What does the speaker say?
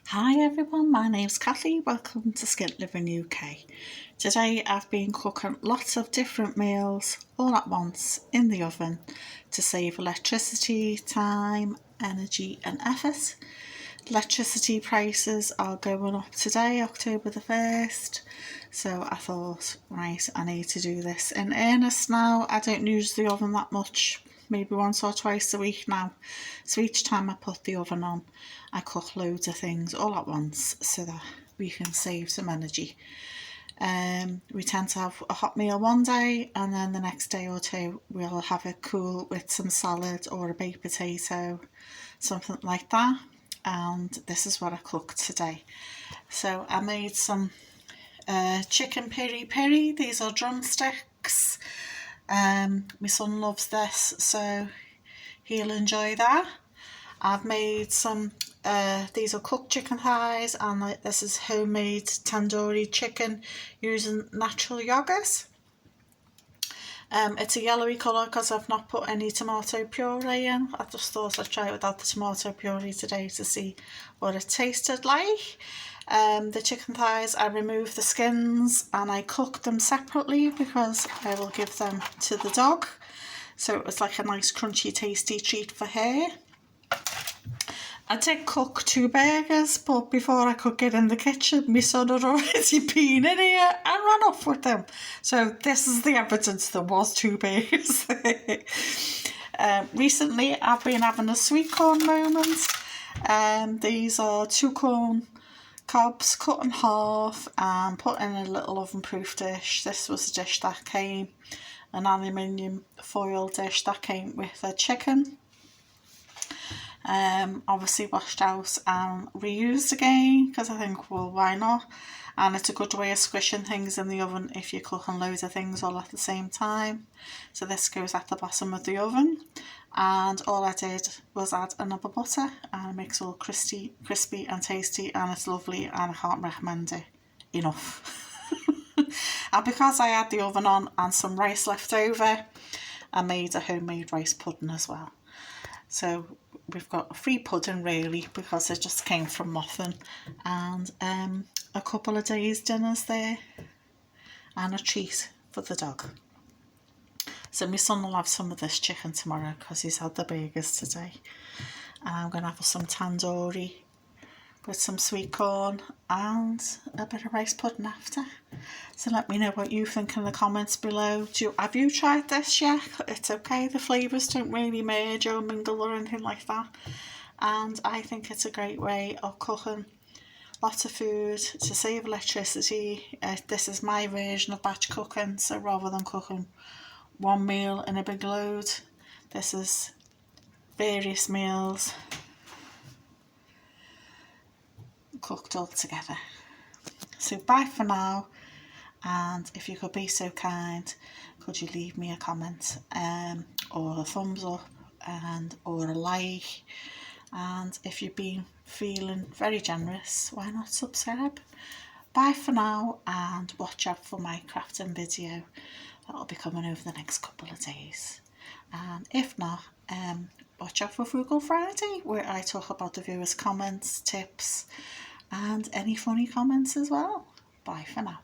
Hi everyone, my name's Kathy. Welcome to Skint Living UK. Today I've been cooking lots of different meals all at once in the oven to save electricity, time, energy and effort. Electricity prices are going up today, October the 1st, so I thought, right, I need to do this in earnest now. I don't use the oven that much, maybe once or twice a week now, so each time I put the oven on I cook loads of things all at once so that we can save some energy. We tend to have a hot meal one day and then the next day or two we'll have it cool with some salad or a baked potato, something like that. And this is what I cooked today. So I made some chicken peri peri. These are drumsticks. My son loves this, so he'll enjoy that. I've made some, these are cooked chicken thighs, and this is homemade tandoori chicken using natural yogurt. It's a yellowy colour because I've not put any tomato puree in. I just thought I'd try it without the tomato puree today to see what it tasted like. The chicken thighs, I removed the skins and I cooked them separately because I will give them to the dog. So it was like a nice crunchy tasty treat for her. I did cook 2 burgers, but before I could get in the kitchen, my son had already been in here and ran off with them. So this is the evidence there was 2 burgers. Recently, I've been having a sweet corn moment. These are 2 corn cobs cut in half and put in a little oven-proof dish. This was a dish that came, an aluminium foil dish that came with a chicken. Obviously washed out and reused again because I think, well, why not? And it's a good way of squishing things in the oven if you're cooking loads of things all at the same time. So this goes at the bottom of the oven, and all I did was add another butter and it makes it all crispy and tasty, and it's lovely and I can't recommend it enough. And because I had the oven on and some rice left over, I made a homemade rice pudding as well. So we've got a free pudding really because it just came from nothing, and a couple of days dinners there and a treat for the dog. So my son will have some of this chicken tomorrow because he's had the burgers today, and I'm going to have some tandoori with some sweet corn and a bit of rice pudding after. So let me know what you think in the comments below. Have you tried this yet? It's okay, the flavours don't really merge or mingle or anything like that, and I think it's a great way of cooking lots of food to save electricity. This is my version of batch cooking, so rather than cooking one meal in a big load, this is various meals cooked all together. So bye for now, and if you could be so kind, could you leave me a comment or a thumbs up or a like, and if you've been feeling very generous, why not subscribe? Bye for now, and watch out for my crafting video that'll be coming over the next couple of days, and if not, watch out for Frugal Friday, where I talk about the viewers' comments, tips and any funny comments as well. Bye for now.